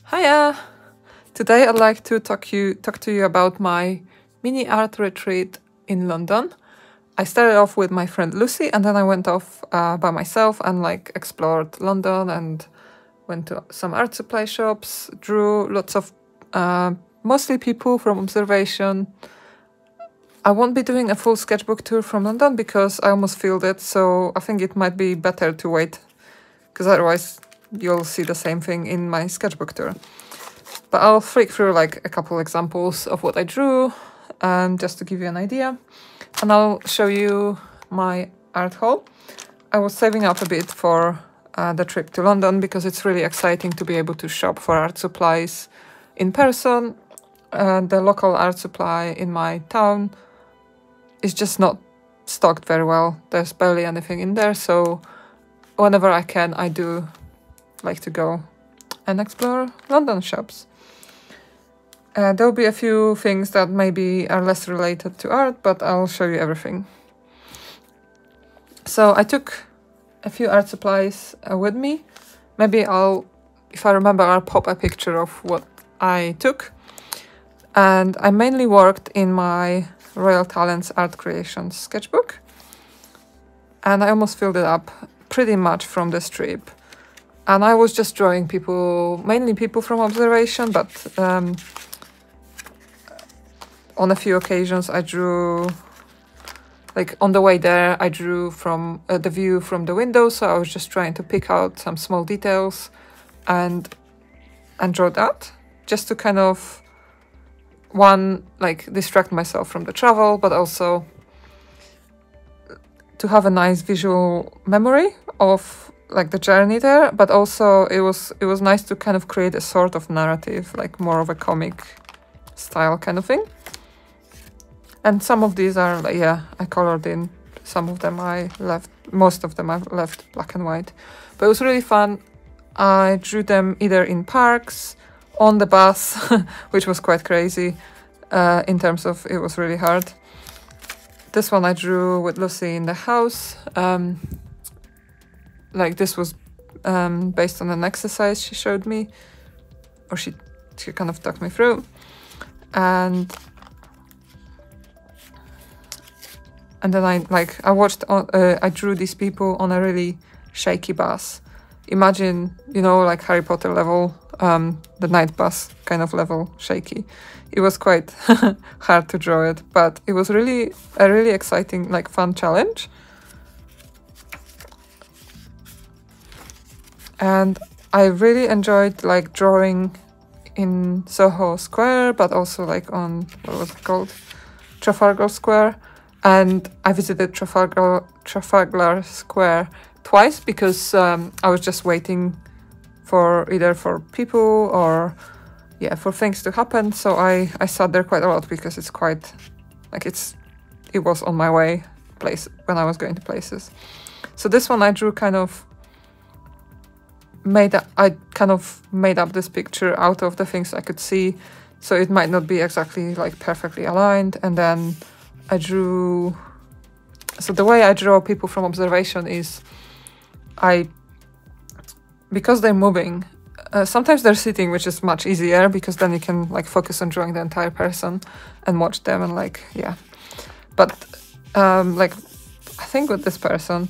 Hiya! Today I'd like to talk to you about my mini art retreat in London. I started off with my friend Lucy, and then I went off by myself and explored London and went to some art supply shops, drew lots of mostly people from observation. I won't be doing a full sketchbook tour from London because I almost filled it, so I think it might be better to wait, because otherwise you'll see the same thing in my sketchbook tour. But I'll flick through a couple examples of what I drew, and just to give you an idea. And I'll show you my art haul. I was saving up a bit for the trip to London because it's really exciting to be able to shop for art supplies in person. The local art supply in my town is just not stocked very well. There's barely anything in there, so whenever I can, I do like to go and explore London shops. There'll be a few things that maybe are less related to art, but I'll show you everything. So I took a few art supplies with me. Maybe if I remember, I'll pop a picture of what I took. And I mainly worked in my Royal Talents Art Creations sketchbook. And I almost filled it up pretty much from this trip. And I was just drawing people, mainly people from observation, but on a few occasions I drew, on the way there, I drew from the view from the window, so I was just trying to pick out some small details and draw that, just to kind of, distract myself from the travel, but also to have a nice visual memory of the journey there. But also it was nice to kind of create a sort of narrative, more of a comic style kind of thing. And some of these are I colored in. Some of them most of them I left black and white. But it was really fun. I drew them either in parks, on the bus, which was quite crazy in terms of it was really hard. This one I drew with Lucy in the house. This was based on an exercise she showed me, or she kind of took me through. And then I watched, I drew these people on a really shaky bus. Imagine, Harry Potter level, the night bus kind of level, shaky. It was quite hard to draw it, but it was really a really exciting, fun challenge. And I really enjoyed drawing in Soho Square, but also on, what was it called? Trafalgar Square. And I visited Trafalgar Square twice because I was just waiting for either for people or for things to happen. So I sat there quite a lot because it's quite it was on my way when I was going to places. So this one I drew I kind of made up this picture out of the things I could see, so it might not be exactly perfectly aligned. And then I drew, so the way I draw people from observation is because they're moving, sometimes they're sitting, which is much easier because then you can focus on drawing the entire person and watch them and but I think with this person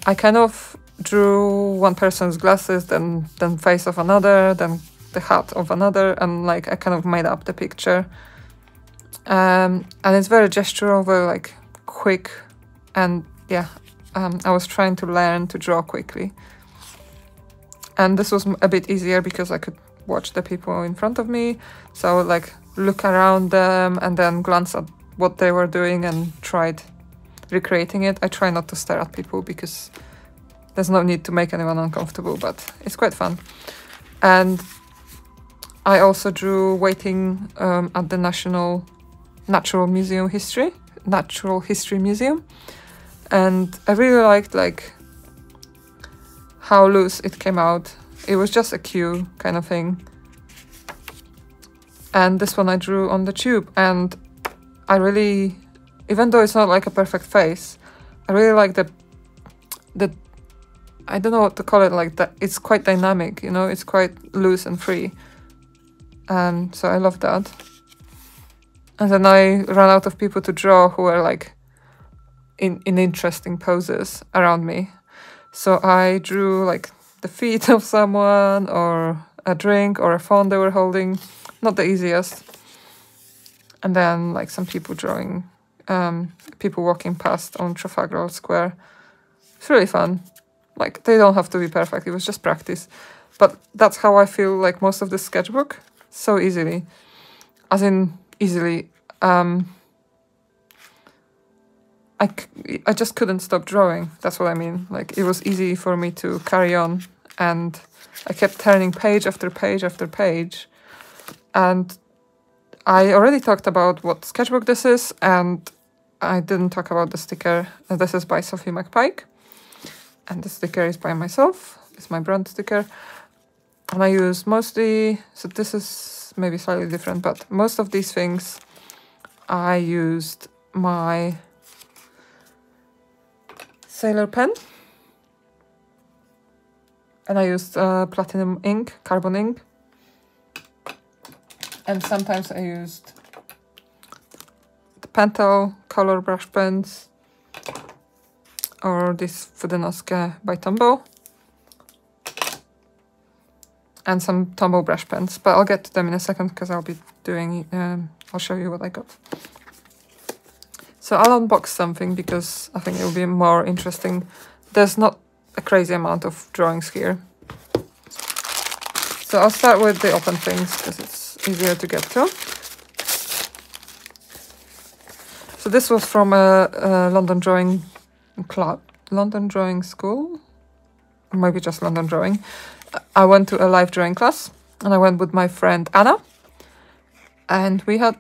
I kind of drew one person's glasses, then face of another, then the hat of another, and I kind of made up the picture. And it's very gestural, very quick, and I was trying to learn to draw quickly. And this was a bit easier because I could watch the people in front of me, so I would look around them and then glance at what they were doing and tried recreating it. I try not to stare at people because there's no need to make anyone uncomfortable, but it's quite fun. And I also drew waiting at the Natural History Museum, and I really liked how loose it came out. It was just a queue kind of thing. And this one I drew on the tube, and I really, even though it's not a perfect face, I really like the I don't know what to call it, that it's quite dynamic, it's quite loose and free. and so I love that. And then I ran out of people to draw who were like in interesting poses around me. So I drew like the feet of someone, or a drink, or a phone they were holding. Not the easiest. And then like some people drawing, people walking past on Trafalgar Square. It's really fun. Like, they don't have to be perfect, it was just practice. But that's how I feel like most of the sketchbook, so easily. As in, easily. I just couldn't stop drawing, that's what I mean. Like, it was easy for me to carry on, and I kept turning page after page after page. And I already talked about what sketchbook this is, and I didn't talk about the sticker. This is by Sophie McPike, and the sticker is by myself. It's my brand sticker. And I use mostly, so this is maybe slightly different, but most of these things I used my Sailor pen, and I used platinum ink, carbon ink, and sometimes I used the Pentel color brush pens, or this Fudenosque by Tombow, and some Tombow brush pens, but I'll get to them in a second because I'll be doing, I'll show you what I got. So I'll unbox something because I think it will be more interesting. There's not a crazy amount of drawings here. So I'll start with the open things because it's easier to get to. So this was from a London drawing club, London drawing school, or maybe just London drawing. I went to a live drawing class, and I went with my friend Anna, and we had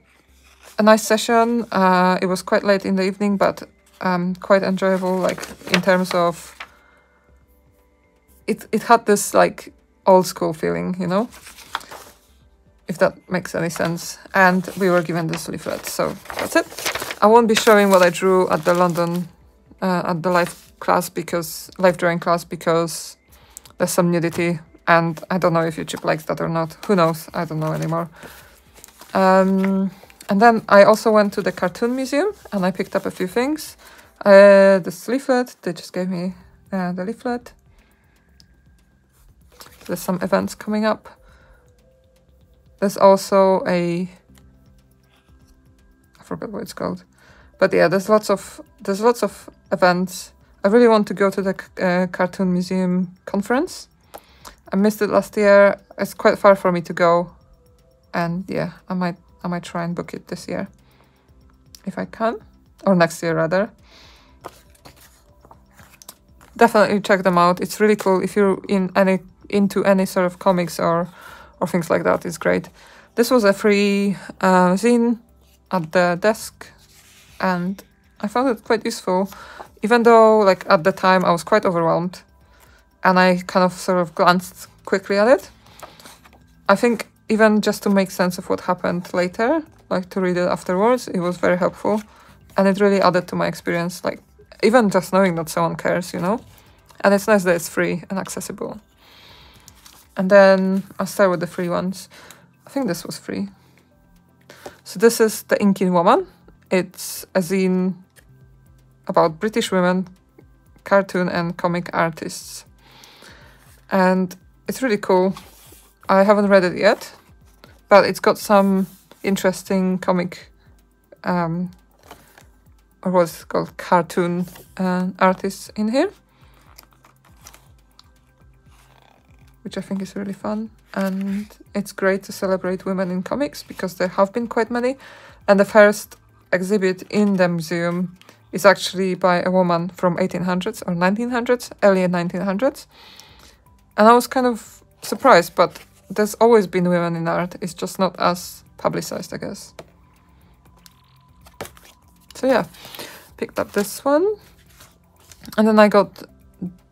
a nice session. It was quite late in the evening, but quite enjoyable, like in terms of it had this like old school feeling, you know, if that makes any sense. And we were given this leaflet, so that's it. I won't be showing what I drew at the London at the live drawing class, because there's some nudity, and I don't know if YouTube likes that or not. Who knows? I don't know anymore. And then I also went to the Cartoon Museum, and I picked up a few things. This leaflet, they just gave me the leaflet. There's some events coming up. There's also I forgot what it's called. But yeah, there's lots of events. I really want to go to the Cartoon Museum conference. I missed it last year. It's quite far for me to go, and yeah, I might try and book it this year if I can, or next year rather. Definitely check them out. It's really cool if you're into any sort of comics or things like that. It's great. This was a free zine at the desk, and I found it quite useful, even though like at the time I was quite overwhelmed, and I kind of sort of glanced quickly at it. I think even just to make sense of what happened later, like to read it afterwards, it was very helpful, and it really added to my experience, like even just knowing that someone cares, you know. And it's nice that it's free and accessible. And then I'll start with the free ones. I think this was free. So this is The Inky Woman. It's a zine about British women, cartoon and comic artists. And it's really cool. I haven't read it yet, but it's got some interesting comic, or what's it called, cartoon artists in here, which I think is really fun. And it's great to celebrate women in comics, because there have been quite many. And the first exhibit in the museum is actually by a woman from 1800s or 1900s, early 1900s. And I was kind of surprised, but there's always been women in art. It's just not as publicized, I guess. So yeah, picked up this one. And then I got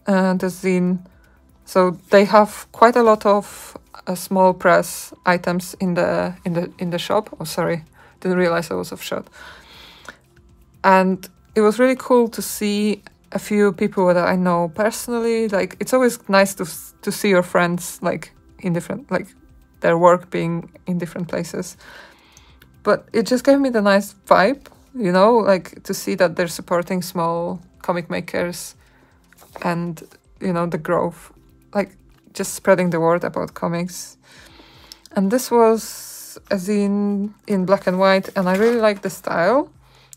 the zine. So they have quite a lot of small press items in the shop. Oh, sorry, didn't realize I was off shot. And it was really cool to see a few people that I know personally. Like, it's always nice to see your friends like in different, like their work being in different places. But it just gave me the nice vibe, you know, like to see that they're supporting small comic makers and, you know, the growth, like just spreading the word about comics. And this was a zine in black and white, and I really liked the style,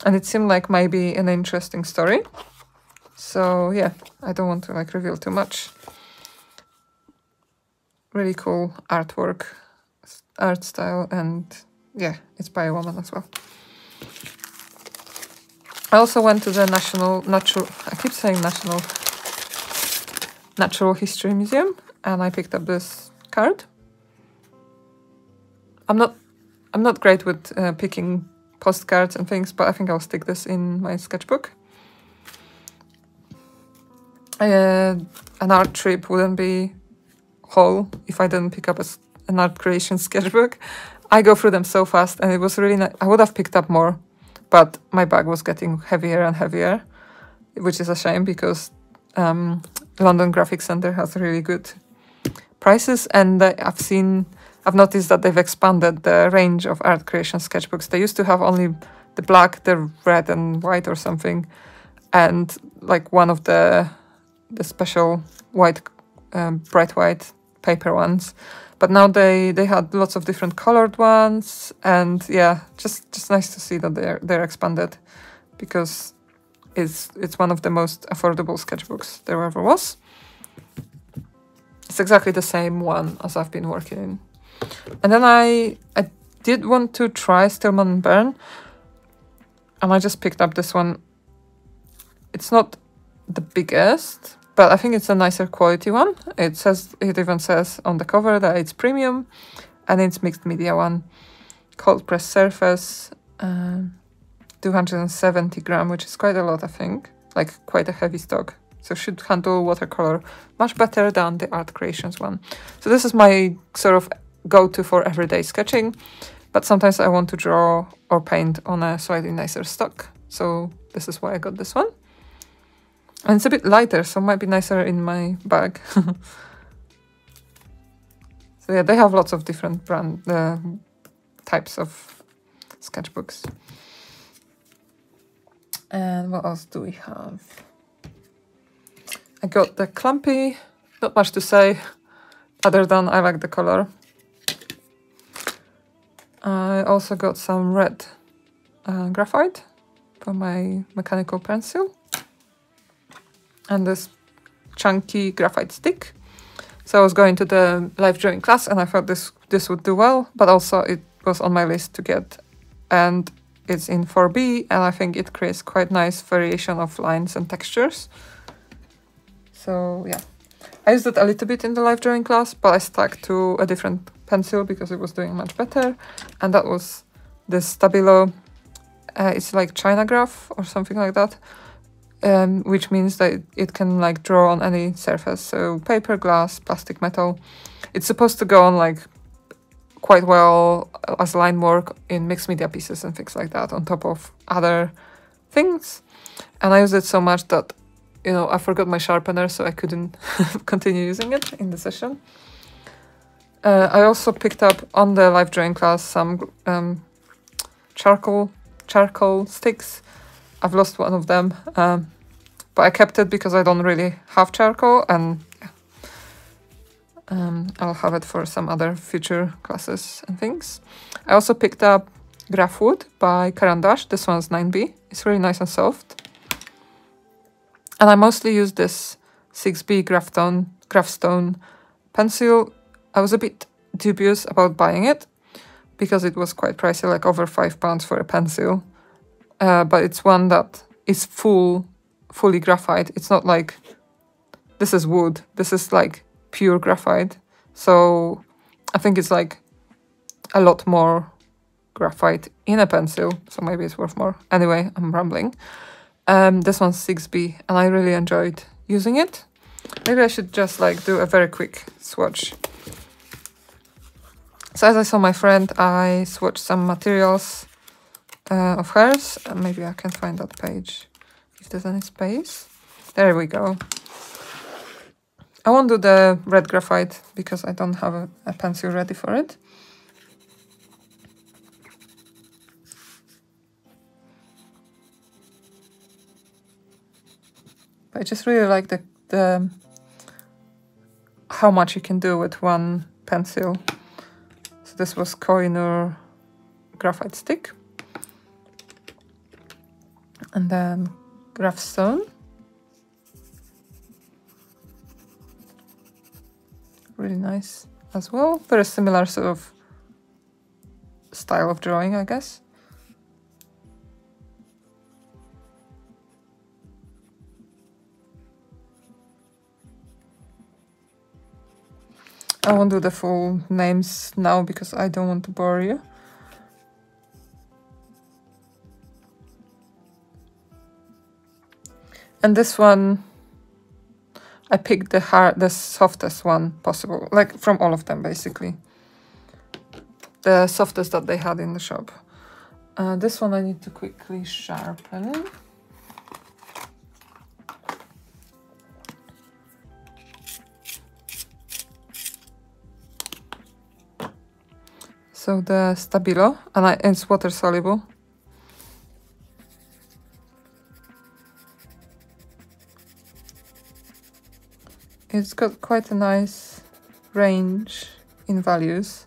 and it seemed like maybe an interesting story. So yeah, I don't want to like reveal too much. Really cool artwork, art style, and yeah, it's by a woman as well. I also went to the Natural History Museum, and I picked up this card. I'm not great with picking postcards and things, but I think I'll stick this in my sketchbook. An art trip wouldn't be whole if I didn't pick up an art creation sketchbook. I go through them so fast, and it was really nice. I would have picked up more, but my bag was getting heavier and heavier, which is a shame because London Graphic Centre has really good prices, and I've noticed that they've expanded the range of art creation sketchbooks. They used to have only the black, the red and white or something, and like one of the special white, bright white paper ones. But now they had lots of different colored ones, and yeah, just nice to see that they're expanded, because it's one of the most affordable sketchbooks there ever was. It's exactly the same one as I've been working in. And then I did want to try Stillman & Byrne, and I just picked up this one. It's not the biggest, but I think it's a nicer quality one. It even says on the cover that it's premium, and it's mixed media one, cold press surface, 270 gram, which is quite a lot, I think, like quite a heavy stock. So should handle watercolor much better than the Art Creations one. So this is my sort of go-to for everyday sketching, but sometimes I want to draw or paint on a slightly nicer stock. So this is why I got this one. And it's a bit lighter, so it might be nicer in my bag. So yeah, they have lots of different types of sketchbooks. And what else do we have? I got the Clumpy, not much to say, other than I like the color. I also got some red graphite for my mechanical pencil, and this chunky graphite stick. So I was going to the live drawing class, and I thought this would do well, but also it was on my list to get, and it's in 4B, and I think it creates quite nice variation of lines and textures. So yeah, I used it a little bit in the live drawing class, but I stuck to a different pencil because it was doing much better, and that was this Stabilo. It's like China graph or something like that, which means that it can like draw on any surface, so paper, glass, plastic, metal. It's supposed to go on like quite well as line work in mixed media pieces and things like that, on top of other things. And I used it so much that, you know, I forgot my sharpener, so I couldn't continue using it in the session. I also picked up on the live drawing class some charcoal sticks. I've lost one of them, but I kept it because I don't really have charcoal, and I'll have it for some other future classes and things. I also picked up Graph Wood by Caran d'Ache. This one's 9B. It's really nice and soft. And I mostly use this 6B Graphstone pencil. I was a bit dubious about buying it because it was quite pricey, like over £5 for a pencil. But it's one that is fully graphite. It's not like this is wood. This is like pure graphite. So I think it's like a lot more graphite in a pencil. So maybe it's worth more. Anyway, I'm rambling. This one's 6B, and I really enjoyed using it. Maybe I should just like do a very quick swatch. So as I saw my friend, I swatched some materials of hers. Maybe I can find that page if there's any space. There we go. I won't do the red graphite because I don't have a pencil ready for it. But I just really like the how much you can do with one pencil. So this was Kohinoor graphite stick. And then Graphstone. Really nice as well. Very similar sort of style of drawing, I guess. I won't do the full names now because I don't want to bore you. And this one, I picked the softest one possible, like from all of them basically. The softest that they had in the shop. This one I need to quickly sharpen. So the Stabilo, and it's water soluble. It's got quite a nice range in values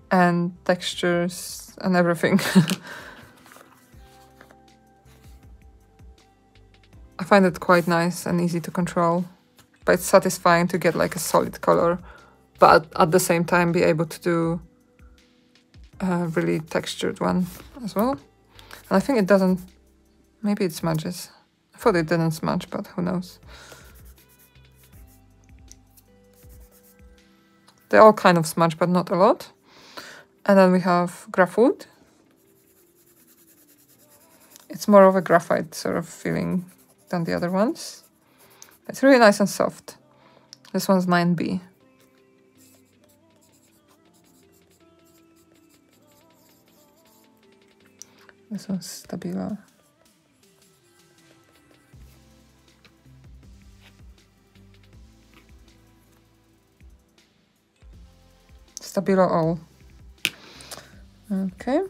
and textures and everything. I find it quite nice and easy to control, but it's satisfying to get like a solid color, but at the same time be able to do a really textured one as well. And I think it doesn't, maybe it smudges. I thought it didn't smudge, but who knows. They all kind of smudge, but not a lot. And then we have Graphwood. It's more of a graphite sort of feeling than the other ones. It's really nice and soft. This one's 9B. This one's Stabilo. Stabilo all. Okay.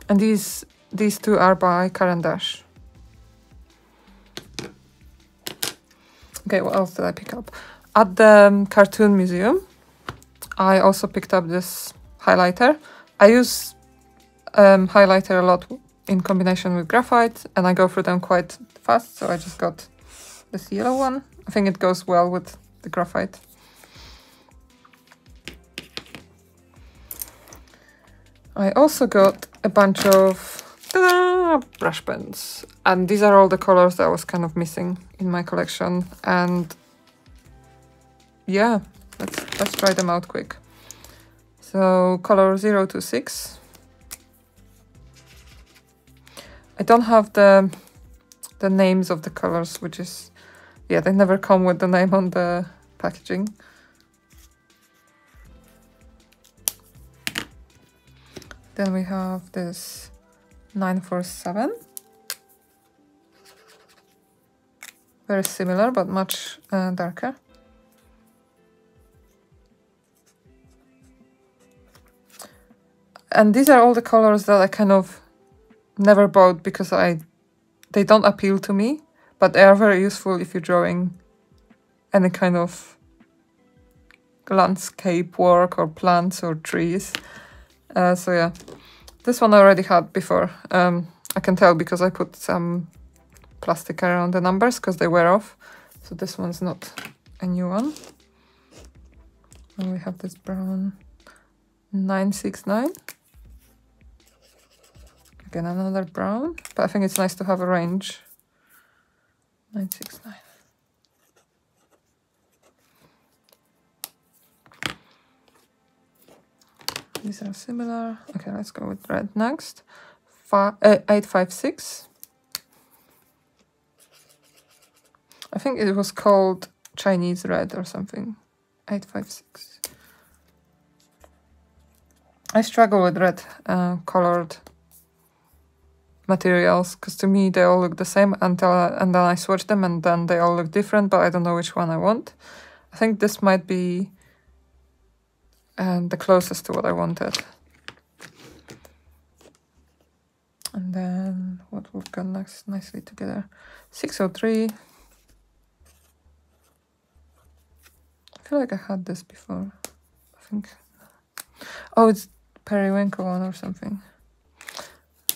And these two are by Caran d'Ache. Okay, what else did I pick up? At the Cartoon Museum, I also picked up this highlighter. I use highlighter a lot in combination with graphite, and I go through them quite fast, so I just got this yellow one. I think it goes well with the graphite. I also got a bunch of brush pens, and these are all the colors that I was kind of missing in my collection. And yeah, let's try them out quick. So color 026. I don't have the names of the colors, which is, yeah, they never come with the name on the packaging. Then we have this 947. Very similar, but much darker. And these are all the colors that I kind of never bought because they don't appeal to me, but they are very useful if you're drawing any kind of landscape work or plants or trees. So yeah, this one I already had before. I can tell because I put some plastic around the numbers because they wear off. So this one's not a new one. And we have this brown 969. Again, another brown, but I think it's nice to have a range. 969. These are similar. Okay, let's go with red next. 856. I think it was called Chinese red or something. 856. I struggle with red colored materials because to me they all look the same and then I swatch them and then they all look different, but I don't know which one I want. I think this might be the closest to what I wanted. And then what would go next nicely together? 603. I feel like I had this before. I think. Oh, it's periwinkle one or something.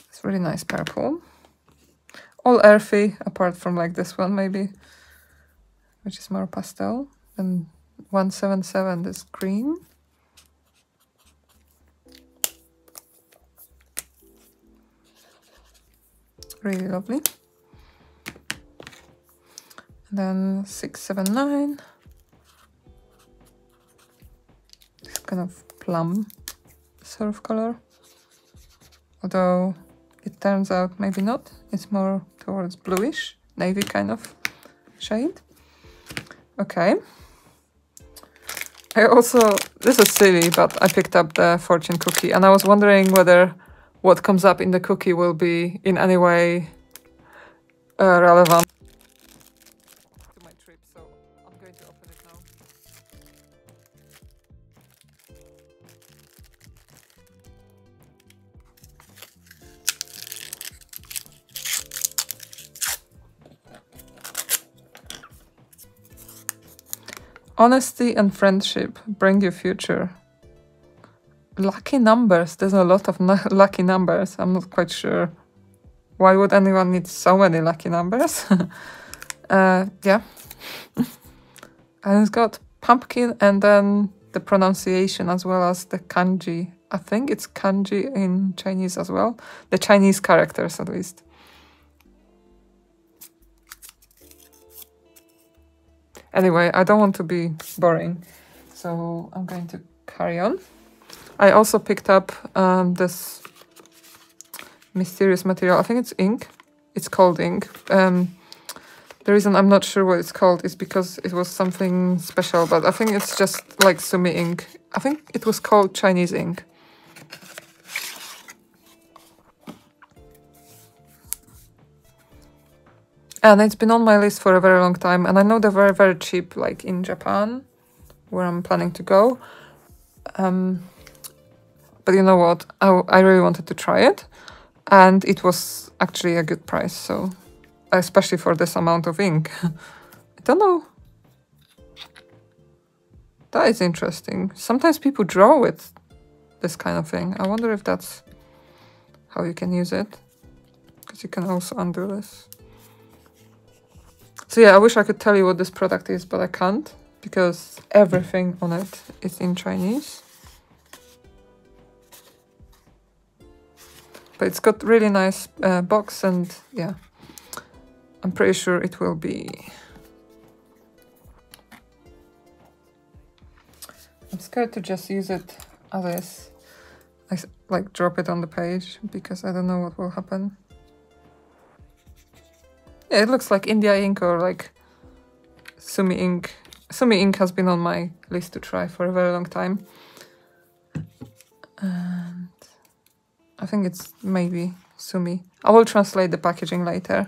It's really nice purple. All earthy, apart from like this one maybe, which is more pastel. And 177 is green. Really lovely. And then 679. This kind of plum sort of color. Although it turns out maybe not. It's more towards bluish, navy kind of shade. Okay. I also, this is silly, but I picked up the fortune cookie and I was wondering whether what comes up in the cookie will be in any way relevant to my trip, so I'm going to open it now. Honesty and friendship bring you future. Lucky numbers. There's a lot of lucky numbers. I'm not quite sure. Why would anyone need so many lucky numbers? Yeah. And it's got pumpkin and then the pronunciation as well as the kanji. I think it's kanji in Chinese as well. The Chinese characters at least. Anyway, I don't want to be boring, so I'm going to carry on. I also picked up this mysterious material. I think it's ink. It's called ink. The reason I'm not sure what it's called is because it was something special, but I think it's just like sumi ink. I think it was called Chinese ink. And it's been on my list for a very long time, and I know they're very, very cheap, like in Japan, where I'm planning to go. But you know what? I really wanted to try it, and it was actually a good price, so especially for this amount of ink. I don't know. That is interesting. Sometimes people draw with this kind of thing. I wonder if that's how you can use it, because you can also undo this. So yeah, I wish I could tell you what this product is, but I can't, because everything on it is in Chinese. But it's got really nice box, and yeah, I'm pretty sure it will be. I'm scared to just use it as is. I like drop it on the page because I don't know what will happen. Yeah, it looks like India ink or like sumi ink. Sumi ink has been on my list to try for a very long time. And I think it's maybe sumi. I will translate the packaging later.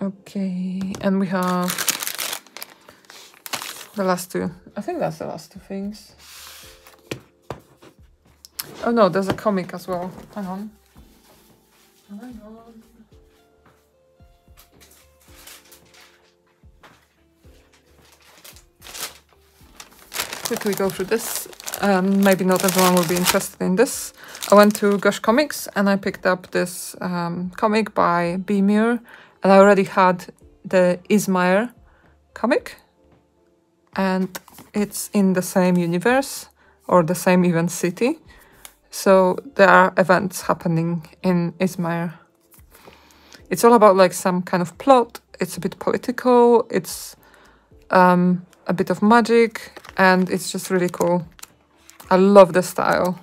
Okay, and we have the last two. I think that's the last two things. Oh no, there's a comic as well. Hang on. Hang on. Quickly go through this. Maybe not everyone will be interested in this. I went to Gush Comics and I picked up this comic by B. Muir, and I already had the Ismail comic, and it's in the same universe or the same even city. So there are events happening in Izmir. It's all about like some kind of plot. It's a bit political. It's a bit of magic, and it's just really cool. I love the style.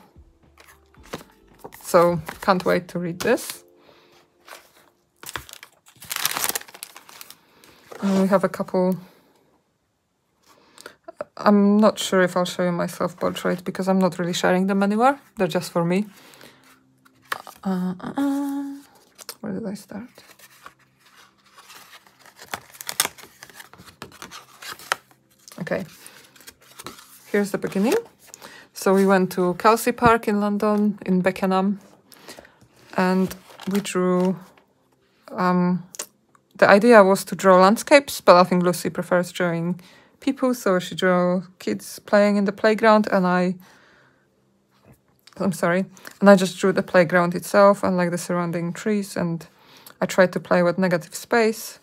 So can't wait to read this. And we have a couple. I'm not sure if I'll show you my self-portrait because I'm not really sharing them anywhere. They're just for me. Where did I start? Okay, here's the beginning. So we went to Kelsey Park in London, in Beckenham, and we drew... the idea was to draw landscapes, but I think Lucy prefers drawing people, so she drew kids playing in the playground, and I just drew the playground itself and like the surrounding trees, and I tried to play with negative space.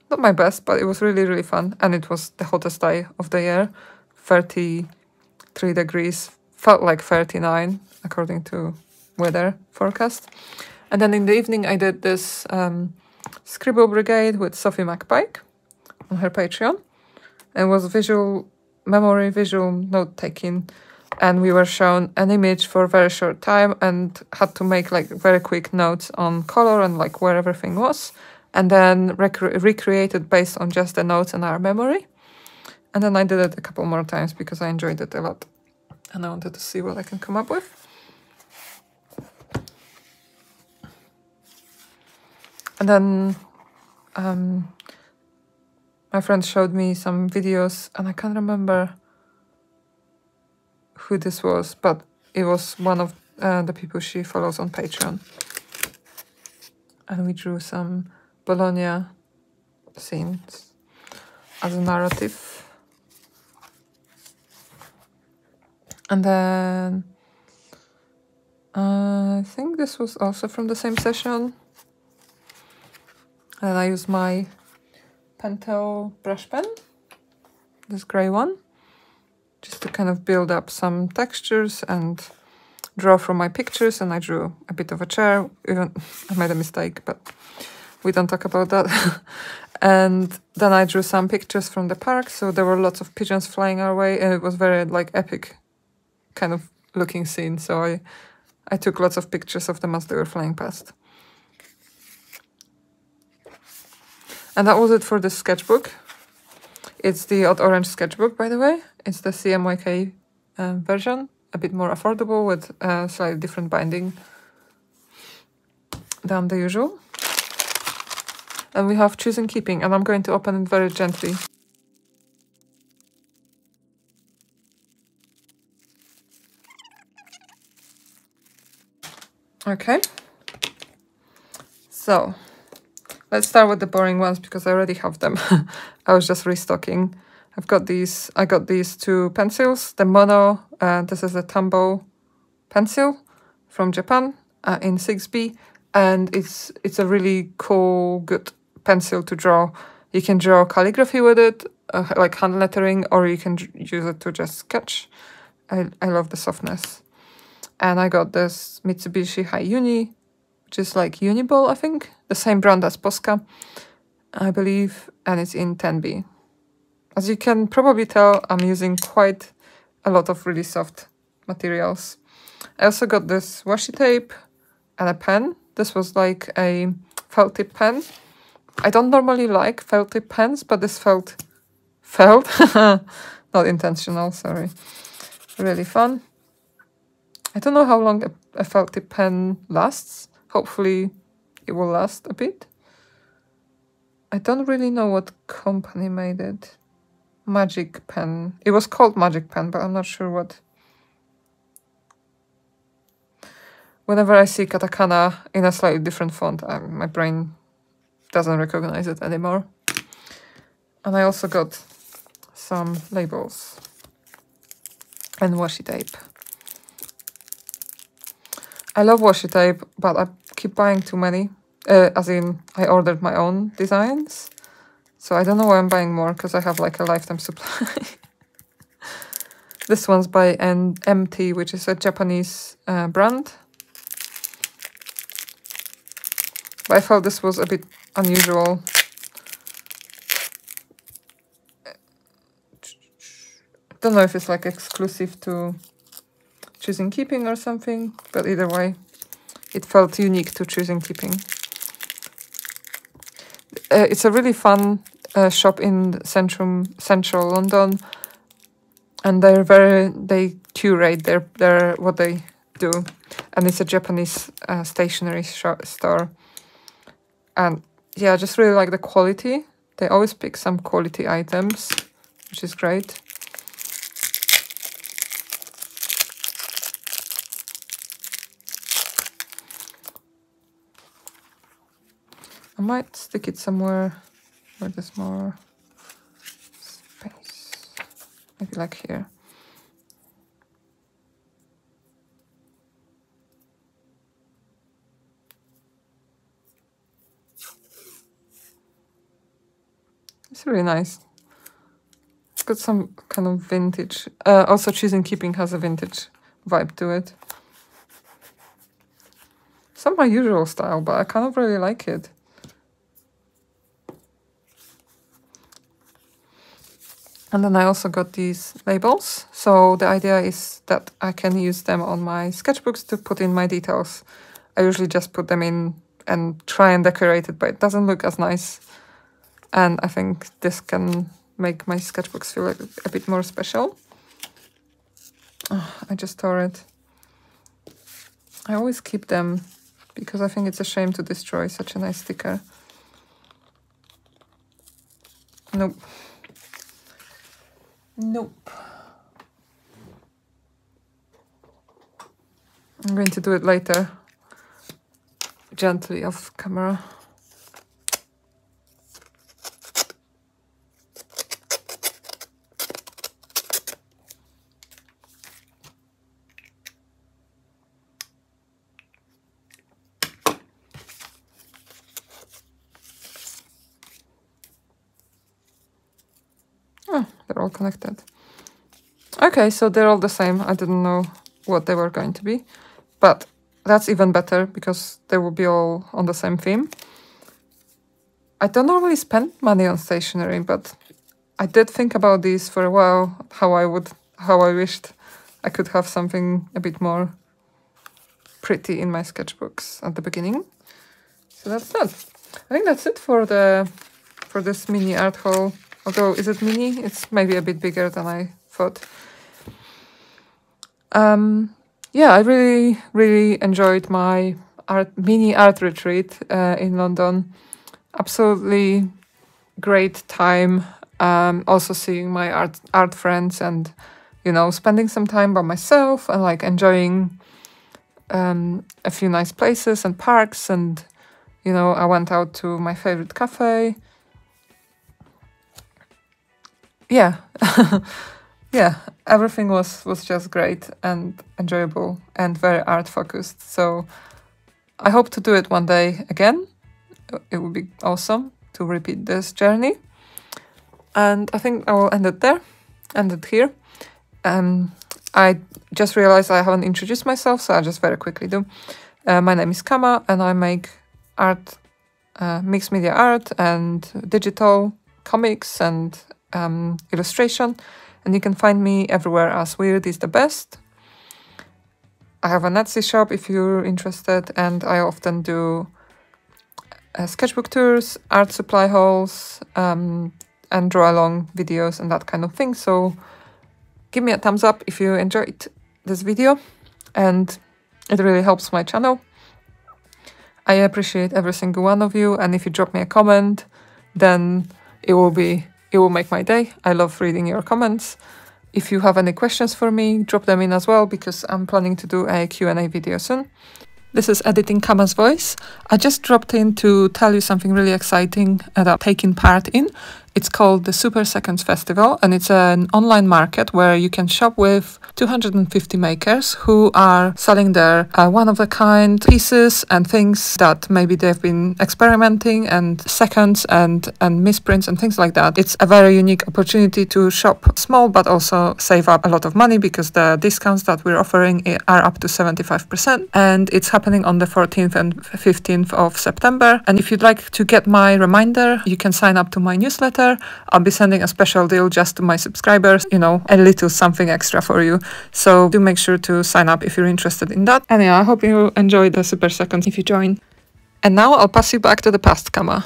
Not my best, but it was really, really fun, and it was the hottest day of the year. 33 degrees, felt like 39 according to weather forecast. And then in the evening I did this Scribble Brigade with Sophie McPike on her Patreon. It was visual note-taking, and we were shown an image for a very short time and had to make like very quick notes on color and like where everything was, and then recreated based on just the notes in our memory. And then I did it a couple more times because I enjoyed it a lot and I wanted to see what I can come up with. And then my friend showed me some videos, and I can't remember who this was, but it was one of the people she follows on Patreon. And we drew some Bologna scenes as a narrative. And then I think this was also from the same session. And I used my Pentel brush pen, this grey one, just to kind of build up some textures and draw from my pictures. And I drew a bit of a chair. Even I made a mistake, but we don't talk about that. And then I drew some pictures from the park. So there were lots of pigeons flying our way, and it was very like epic kind of looking scene. So I took lots of pictures of them as they were flying past. And that was it for this sketchbook. It's the Odd Orange sketchbook, by the way. It's the CMYK version, a bit more affordable with a slightly different binding than the usual. And we have Choose and Keeping, and I'm going to open it very gently. Okay. So let's start with the boring ones because I already have them. I was just restocking. I got these two pencils. The Mono, this is a Tombow pencil from Japan in 6B, and it's a really cool, good pencil to draw. You can draw calligraphy with it, like hand lettering, or you can use it to just sketch. I love the softness. And I got this Mitsubishi High Uni, which is like Uniball, I think. The same brand as Posca, I believe, and it's in 10B. As you can probably tell, I'm using quite a lot of really soft materials. I also got this washi tape and a pen. This was like a felt tip pen. I don't normally like felt tip pens, but this felt, not intentional, sorry. Really fun. I don't know how long a felt tip pen lasts. Hopefully it will last a bit. I don't really know what company made it. Magic Pen. It was called Magic Pen, but I'm not sure what. Whenever I see katakana in a slightly different font, my brain doesn't recognize it anymore. And I also got some labels and washi tape. I love washi tape, but I keep buying too many. As in, I ordered my own designs. So I don't know why I'm buying more, because I have like a lifetime supply. This one's by MT, which is a Japanese brand. But I felt this was a bit unusual. I don't know if it's like exclusive to Choose and Keeping or something, but either way, it felt unique to Choose and Keeping. It's a really fun shop in central London, and they curate their what they do, and it's a Japanese stationery store. And yeah, I just really like the quality. They always pick some quality items, which is great. I might stick it somewhere where there's more space. Maybe like here. It's really nice. It's got some kind of vintage. Also, Choose in Keeping has a vintage vibe to it. It's not my usual style, but I kind of really like it. And then I also got these labels. So the idea is that I can use them on my sketchbooks to put in my details. I usually just put them in and try and decorate it, but it doesn't look as nice. And I think this can make my sketchbooks feel like a bit more special. Oh, I just tore it. I always keep them because I think it's a shame to destroy such a nice sticker. Nope. Nope. I'm going to do it later, gently off camera. Oh, they're all connected. Okay, so they're all the same. I didn't know what they were going to be, but that's even better because they will be all on the same theme. I don't normally spend money on stationery, but I did think about these for a while, how I wished I could have something a bit more pretty in my sketchbooks at the beginning. So that's that. I think that's it for this mini art haul. Although, is it mini? It's maybe a bit bigger than I thought. Yeah, I really, really enjoyed my mini art retreat in London. Absolutely great time. Also seeing my art friends and, you know, spending some time by myself and like enjoying a few nice places and parks. And, you know, I went out to my favorite cafe. Yeah. Yeah, everything was just great and enjoyable and very art focused. So I hope to do it one day again. It would be awesome to repeat this journey. And I think I will end it here. I just realized I haven't introduced myself, so I'll just very quickly do. My name is Kama and I make art, mixed media art and digital comics and illustration. And you can find me everywhere as Weird is the Best. I have an Etsy shop if you're interested, and I often do sketchbook tours, art supply hauls, and draw along videos and that kind of thing. So give me a thumbs up if you enjoyed this video, and it really helps my channel. I appreciate every single one of you, and if you drop me a comment, then it will make my day. I love reading your comments. If you have any questions for me, drop them in as well, because I'm planning to do a Q&A video soon. This is Editing Kama's Voice. I just dropped in to tell you something really exciting that I'm taking part in. It's called the Super Seconds Festival, and it's an online market where you can shop with 250 makers who are selling their one-of-a-kind pieces and things that maybe they've been experimenting, and seconds and misprints and things like that. It's a very unique opportunity to shop small but also save up a lot of money, because the discounts that we're offering are up to 75%, and it's happening on the 14th and 15th of September. And if you'd like to get my reminder, you can sign up to my newsletter. I'll be sending a special deal just to my subscribers, you know, a little something extra for you. So do make sure to sign up if you're interested in that. And yeah, I hope you enjoy the Super Seconds if you join. And now I'll pass you back to the past, Kama.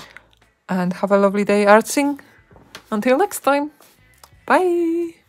And have a lovely day artsing. Until next time. Bye!